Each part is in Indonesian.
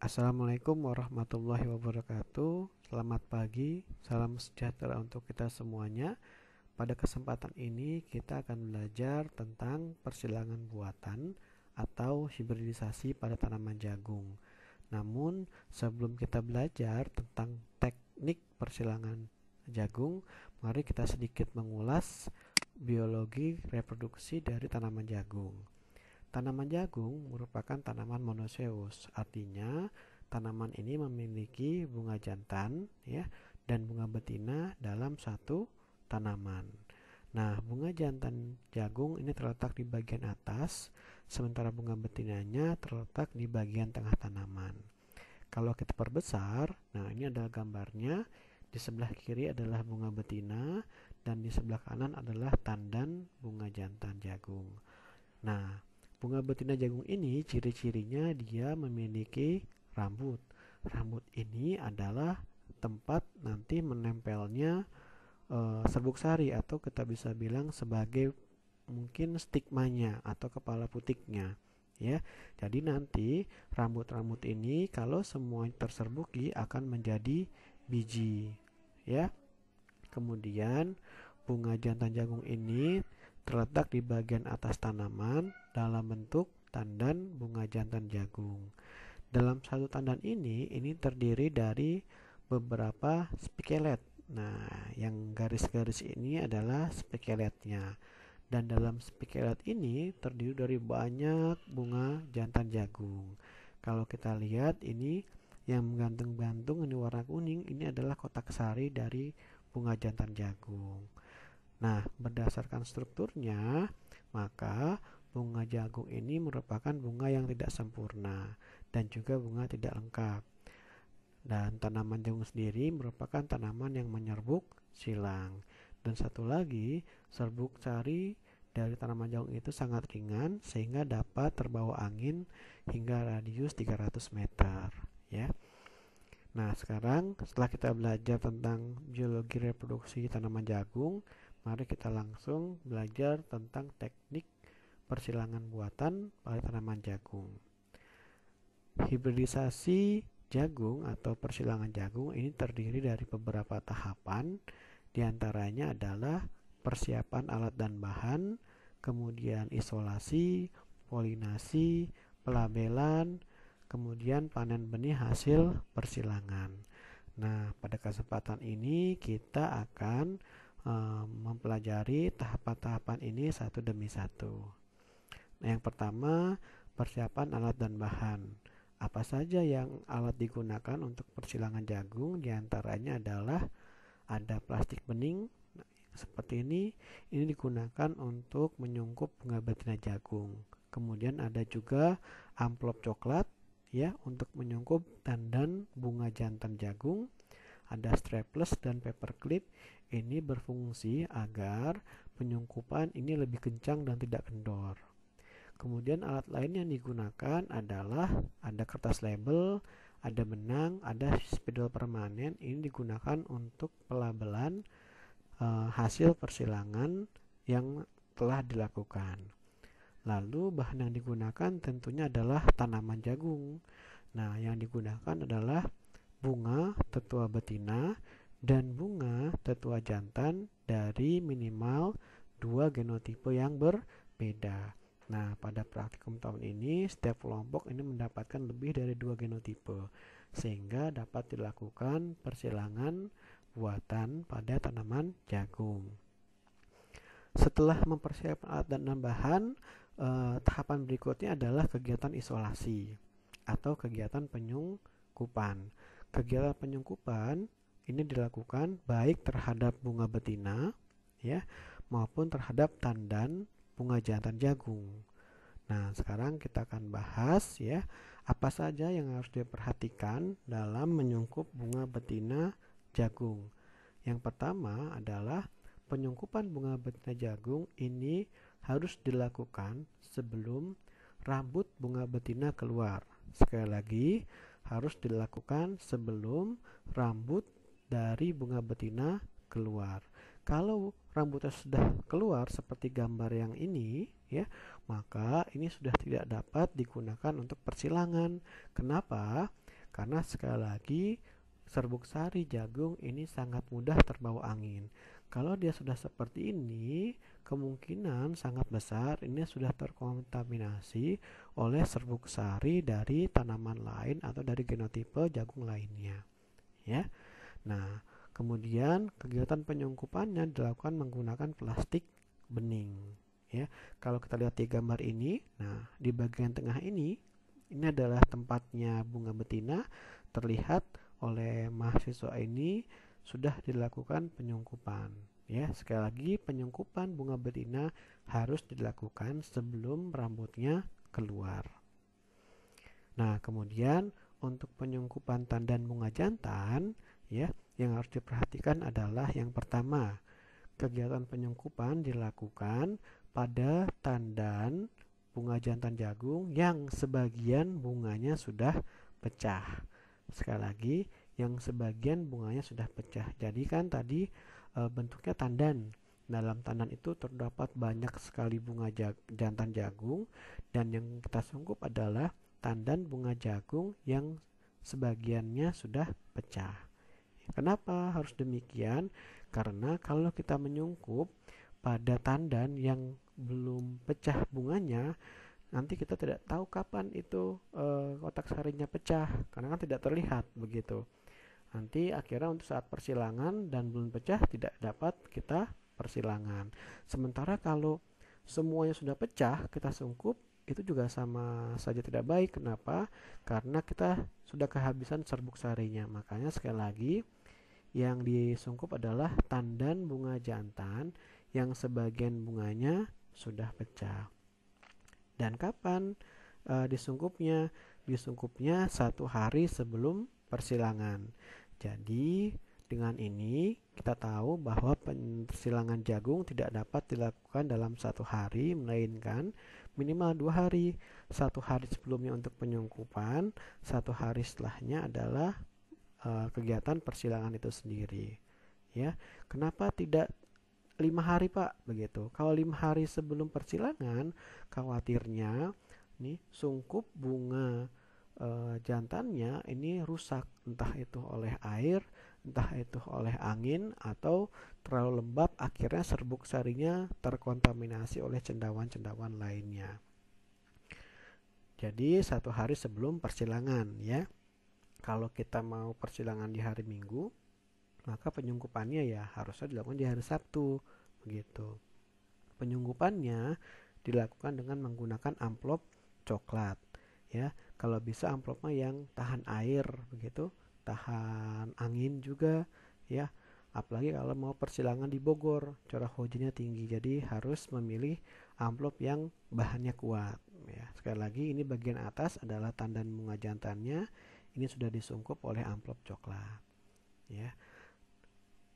Assalamualaikum warahmatullahi wabarakatuh. Selamat pagi, salam sejahtera untuk kita semuanya. Pada kesempatan ini kita akan belajar tentang persilangan buatan atau hibridisasi pada tanaman jagung. Namun sebelum kita belajar tentang teknik persilangan jagung, mari kita sedikit mengulas biologi reproduksi dari tanaman jagung. Tanaman jagung merupakan tanaman monoseus, artinya tanaman ini memiliki bunga jantan dan bunga betina dalam satu tanaman. Nah, bunga jantan jagung ini terletak di bagian atas, sementara bunga betinanya terletak di bagian tengah tanaman. Kalau kita perbesar, nah ini adalah gambarnya. Di sebelah kiri adalah bunga betina dan di sebelah kanan adalah tandan bunga jantan jagung. Nah, bunga betina jagung ini ciri-cirinya dia memiliki rambut. Rambut ini adalah tempat nanti menempelnya serbuk sari atau kita bisa bilang sebagai mungkin stigmanya atau kepala putiknya. Ya, jadi nanti rambut-rambut ini kalau semua terserbuki akan menjadi biji. Ya, kemudian bunga jantan jagung ini terletak di bagian atas tanaman dalam bentuk tandan bunga jantan jagung. Dalam satu tandan ini terdiri dari beberapa spikelet. Nah, yang garis-garis ini adalah spikeletnya. Dan dalam spikelet ini terdiri dari banyak bunga jantan jagung. Kalau kita lihat ini yang menggantung-gantung ini warna kuning, ini adalah kotak sari dari bunga jantan jagung. Nah, berdasarkan strukturnya, maka bunga jagung ini merupakan bunga yang tidak sempurna dan juga bunga tidak lengkap. Dan tanaman jagung sendiri merupakan tanaman yang menyerbuk silang. Dan satu lagi, serbuk sari dari tanaman jagung itu sangat ringan sehingga dapat terbawa angin hingga radius 300 meter, ya. Nah, sekarang setelah kita belajar tentang biologi reproduksi tanaman jagung, mari kita langsung belajar tentang teknik persilangan buatan pada tanaman jagung. Hibridisasi jagung atau persilangan jagung ini terdiri dari beberapa tahapan. Di antaranya adalah persiapan alat dan bahan, kemudian isolasi, polinasi, pelabelan, kemudian panen benih hasil persilangan. Nah, pada kesempatan ini kita akan mempelajari tahapan-tahapan ini satu demi satu. Nah, yang pertama, persiapan alat dan bahan. Apa saja yang alat digunakan untuk persilangan jagung? Di antaranya adalah ada plastik bening seperti ini digunakan untuk menyungkup bunga betina jagung. Kemudian ada juga amplop coklat ya untuk menyungkup tandan bunga jantan jagung. Ada strapless dan paperclip, ini berfungsi agar penyungkupan ini lebih kencang dan tidak kendor. Kemudian alat lain yang digunakan adalah ada kertas label, ada benang, ada spidol permanen. Ini digunakan untuk pelabelan hasil persilangan yang telah dilakukan. Lalu bahan yang digunakan tentunya adalah tanaman jagung. Nah, yang digunakan adalah bunga tetua betina dan bunga tetua jantan dari minimal 2 genotipe yang berbeda. Nah, pada praktikum tahun ini setiap kelompok ini mendapatkan lebih dari 2 genotipe sehingga dapat dilakukan persilangan buatan pada tanaman jagung. Setelah mempersiapkan alat dan bahan, tahapan berikutnya adalah kegiatan isolasi atau kegiatan penyungkupan. Kegiatan penyungkupan ini dilakukan baik terhadap bunga betina ya maupun terhadap tandan bunga jantan jagung. Nah, sekarang kita akan bahas ya apa saja yang harus diperhatikan dalam menyungkup bunga betina jagung. Yang pertama adalah penyungkupan bunga betina jagung ini harus dilakukan sebelum rambut bunga betina keluar. Sekali lagi, harus dilakukan sebelum rambut dari bunga betina keluar. Kalau rambutnya sudah keluar seperti gambar yang ini ya, maka ini sudah tidak dapat digunakan untuk persilangan. Kenapa? Karena sekali lagi serbuk sari jagung ini sangat mudah terbawa angin. Kalau dia sudah seperti ini, kemungkinan sangat besar ini sudah terkontaminasi oleh serbuk sari dari tanaman lain atau dari genotipe jagung lainnya, ya. Nah, kemudian kegiatan penyungkupannya dilakukan menggunakan plastik bening, ya. Kalau kita lihat di gambar ini, nah di bagian tengah ini adalah tempatnya bunga betina. Terlihat oleh mahasiswa ini sudah dilakukan penyungkupan, ya. Sekali lagi, penyungkupan bunga betina harus dilakukan sebelum rambutnya keluar. Nah, kemudian untuk penyungkupan tandan bunga jantan, ya, yang harus diperhatikan adalah yang pertama, kegiatan penyungkupan dilakukan pada tandan bunga jantan jagung yang sebagian bunganya sudah pecah. Sekali lagi, yang sebagian bunganya sudah pecah. Jadi kan tadi bentuknya tandan. Dalam tandan itu terdapat banyak sekali bunga jantan jagung, dan yang kita sungkup adalah tandan bunga jagung yang sebagiannya sudah pecah. Kenapa harus demikian? Karena kalau kita menyungkup pada tandan yang belum pecah bunganya, nanti kita tidak tahu kapan itu kotak sarinya pecah, karena kan tidak terlihat begitu. Nanti akhirnya untuk saat persilangan dan belum pecah tidak dapat kita persilangan. Sementara kalau semuanya sudah pecah kita sungkup, itu juga sama saja tidak baik. Kenapa? Karena kita sudah kehabisan serbuk sarinya. Makanya sekali lagi, yang disungkup adalah tandan bunga jantan yang sebagian bunganya sudah pecah. Dan kapan disungkupnya? Disungkupnya 1 hari sebelum persilangan. Jadi dengan ini kita tahu bahwa persilangan jagung tidak dapat dilakukan dalam 1 hari, melainkan minimal 2 hari. 1 hari sebelumnya untuk penyungkupan, 1 hari setelahnya adalah kegiatan persilangan itu sendiri, ya. Kenapa tidak 5 hari, Pak? Begitu. Kalau 5 hari sebelum persilangan, khawatirnya nih sungkup bunga jantannya ini rusak, entah itu oleh air, entah itu oleh angin, atau terlalu lembab, akhirnya serbuk sarinya terkontaminasi oleh cendawan-cendawan lainnya. Jadi 1 hari sebelum persilangan, ya. Kalau kita mau persilangan di hari Minggu, maka penyungkupannya ya harusnya dilakukan di hari Sabtu, begitu. Penyungkupannya dilakukan dengan menggunakan amplop coklat, ya. Kalau bisa amplopnya yang tahan air, begitu, tahan angin juga, ya. Apalagi kalau mau persilangan di Bogor, curah hujannya tinggi, jadi harus memilih amplop yang bahannya kuat, ya. Sekali lagi, ini bagian atas adalah tandan bunga jantannya, ini sudah disungkup oleh amplop coklat, ya.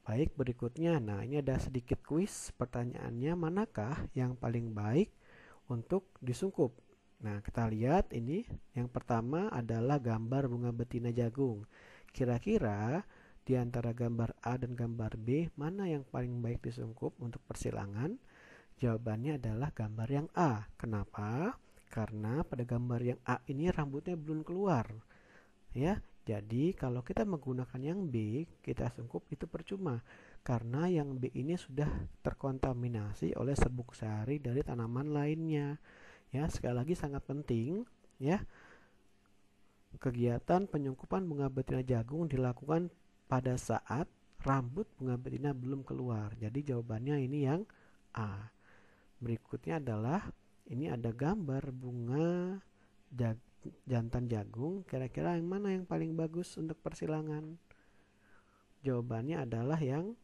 Baik, berikutnya, nah ini ada sedikit kuis. Pertanyaannya, manakah yang paling baik untuk disungkup? Nah, kita lihat ini. Yang pertama adalah gambar bunga betina jagung. Kira-kira di antara gambar A dan gambar B, mana yang paling baik disungkup untuk persilangan? Jawabannya adalah gambar yang A. Kenapa? Karena pada gambar yang A ini rambutnya belum keluar, ya. Jadi kalau kita menggunakan yang B, kita sungkup itu percuma, karena yang B ini sudah terkontaminasi oleh serbuk sari dari tanaman lainnya, ya. Sekali lagi sangat penting, ya. Kegiatan penyungkupan bunga betina jagung dilakukan pada saat rambut bunga betina belum keluar. Jadi jawabannya ini yang A. Berikutnya adalah ini ada gambar bunga jantan jagung. Kira-kira yang mana yang paling bagus untuk persilangan? Jawabannya adalah yang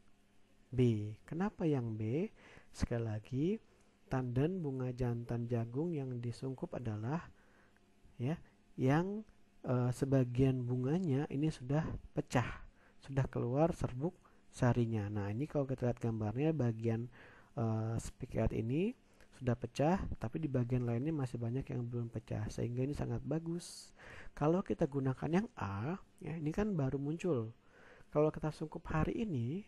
B. Kenapa yang B? Sekali lagi, tandan bunga jantan jagung yang disungkup adalah, ya, yang sebagian bunganya ini sudah pecah, sudah keluar serbuk sarinya. Nah, ini kalau kita lihat gambarnya, bagian spikat ini sudah pecah, tapi di bagian lainnya masih banyak yang belum pecah, sehingga ini sangat bagus. Kalau kita gunakan yang A, ya, ini kan baru muncul. Kalau kita sungkup hari ini,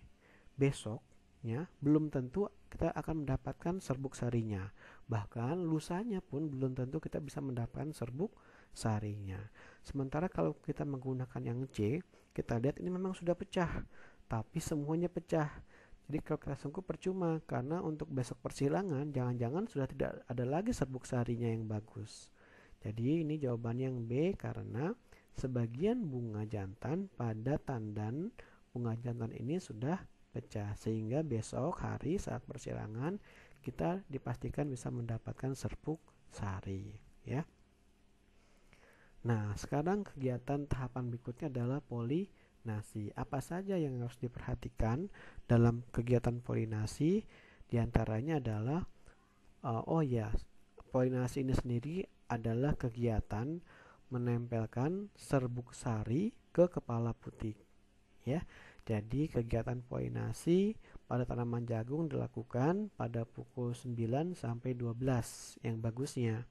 besok, ya, belum tentu kita akan mendapatkan serbuk sarinya. Bahkan lusanya pun belum tentu kita bisa mendapatkan serbuk sarinya. Sementara kalau kita menggunakan yang C, kita lihat ini memang sudah pecah, tapi semuanya pecah. Jadi kalau kita sungkup percuma, karena untuk besok persilangan jangan-jangan sudah tidak ada lagi serbuk sarinya yang bagus. Jadi ini jawabannya yang B, karena sebagian bunga jantan pada tandan bunga jantan ini sudah pecah, sehingga besok hari saat persilangan kita dipastikan bisa mendapatkan serbuk sari, ya. Nah, sekarang kegiatan tahapan berikutnya adalah polinasi. Apa saja yang harus diperhatikan dalam kegiatan polinasi? Di antaranya adalah polinasi ini sendiri adalah kegiatan menempelkan serbuk sari ke kepala putik, ya. Jadi kegiatan polinasi pada tanaman jagung dilakukan pada pukul 9 sampai 12 yang bagusnya.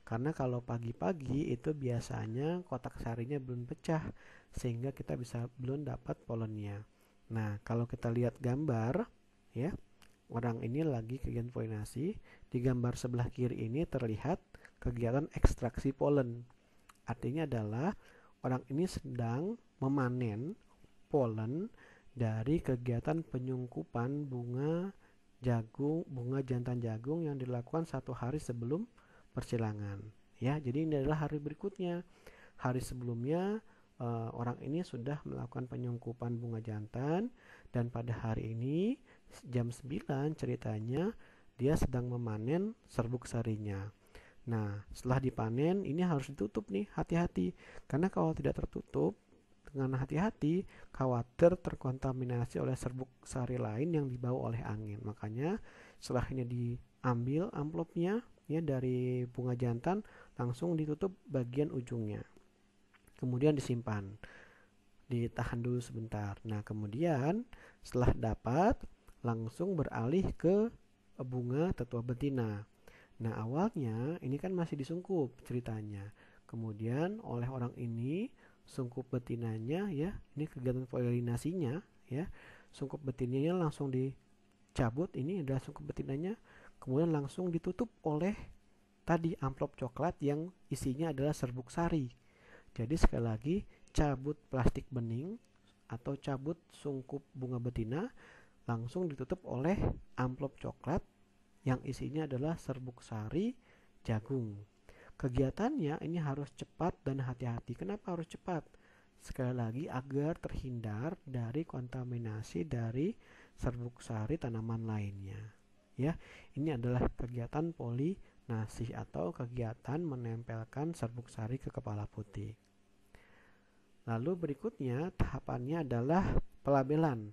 Karena kalau pagi-pagi itu biasanya kotak sarinya belum pecah, sehingga kita belum dapat polennya. Nah, kalau kita lihat gambar, ya, orang ini lagi kegiatan polinasi. Di gambar sebelah kiri ini terlihat kegiatan ekstraksi polen. Artinya adalah orang ini sedang memanen polen dari kegiatan penyungkupan bunga jantan jagung yang dilakukan 1 hari sebelum persilangan, ya. Jadi ini adalah hari berikutnya. Hari sebelumnya orang ini sudah melakukan penyungkupan bunga jantan, dan pada hari ini jam 9 ceritanya dia sedang memanen serbuk sarinya. Nah, setelah dipanen ini harus ditutup nih, hati-hati. Karena kalau tidak tertutup dengan hati-hati, khawatir terkontaminasi oleh serbuk sari lain yang dibawa oleh angin. Makanya setelah ini diambil amplopnya, ya, dari bunga jantan, langsung ditutup bagian ujungnya, kemudian disimpan, ditahan dulu sebentar. Nah, kemudian setelah dapat, langsung beralih ke bunga tetua betina. Nah, awalnya ini kan masih disungkup ceritanya, kemudian oleh orang ini sungkup betinanya, ya, ini kegiatan polinasinya, ya, sungkup betinanya langsung dicabut. Ini adalah sungkup betinanya, kemudian langsung ditutup oleh tadi amplop coklat yang isinya adalah serbuk sari. Jadi sekali lagi, cabut plastik bening atau cabut sungkup bunga betina, langsung ditutup oleh amplop coklat yang isinya adalah serbuk sari jagung. Kegiatannya ini harus cepat dan hati-hati. Kenapa harus cepat? Sekali lagi, agar terhindar dari kontaminasi dari serbuk sari tanaman lainnya, ya. Ini adalah kegiatan polinasi atau kegiatan menempelkan serbuk sari ke kepala putik. Lalu berikutnya tahapannya adalah pelabelan.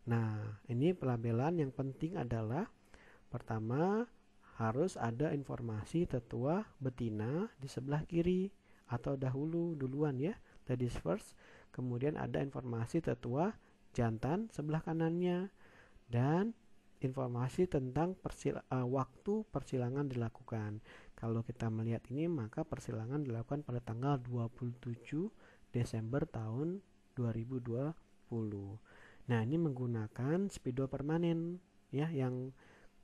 Nah, ini pelabelan yang penting adalah pertama harus ada informasi tetua betina di sebelah kiri atau duluan, ya, ladies first. Kemudian ada informasi tetua jantan sebelah kanannya, dan informasi tentang waktu persilangan dilakukan. Kalau kita melihat ini, maka persilangan dilakukan pada tanggal 27 Desember tahun 2020. Nah, ini menggunakan spidol permanen, ya, yang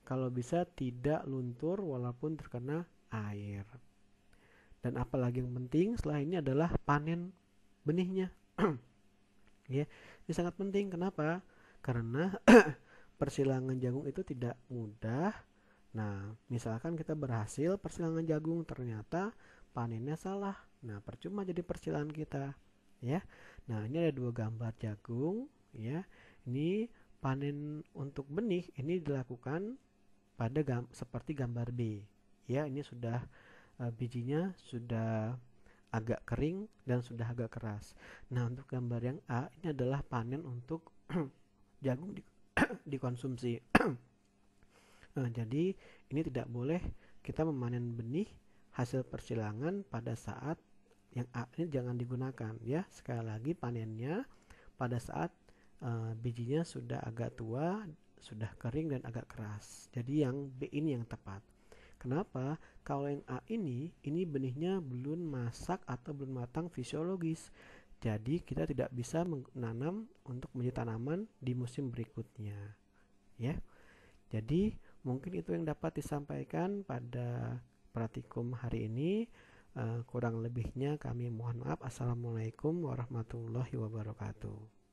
kalau bisa tidak luntur walaupun terkena air. Dan apalagi yang penting setelah ini adalah panen benihnya. Ya, ini sangat penting. Kenapa? Karena persilangan jagung itu tidak mudah. Nah, misalkan kita berhasil persilangan jagung, ternyata panennya salah. Nah, percuma jadi persilangan kita, ya. Nah, ini ada 2 gambar jagung, ya. Ini panen untuk benih ini dilakukan pada seperti gambar B, ya. Ini sudah bijinya sudah agak kering dan sudah agak keras. Nah, untuk gambar yang A ini adalah panen untuk jagung dikonsumsi. Nah, jadi ini tidak boleh kita memanen benih hasil persilangan pada saat yang A ini jangan digunakan, ya. Sekali lagi, panennya pada saat bijinya sudah agak tua, sudah kering dan agak keras. Jadi yang B ini yang tepat. Kenapa? Kalau yang A ini benihnya belum masak atau belum matang fisiologis. Jadi kita tidak bisa menanam untuk menjadi tanaman di musim berikutnya, ya. Jadi mungkin itu yang dapat disampaikan pada praktikum hari ini. Kurang lebihnya kami mohon maaf. Assalamualaikum warahmatullahi wabarakatuh.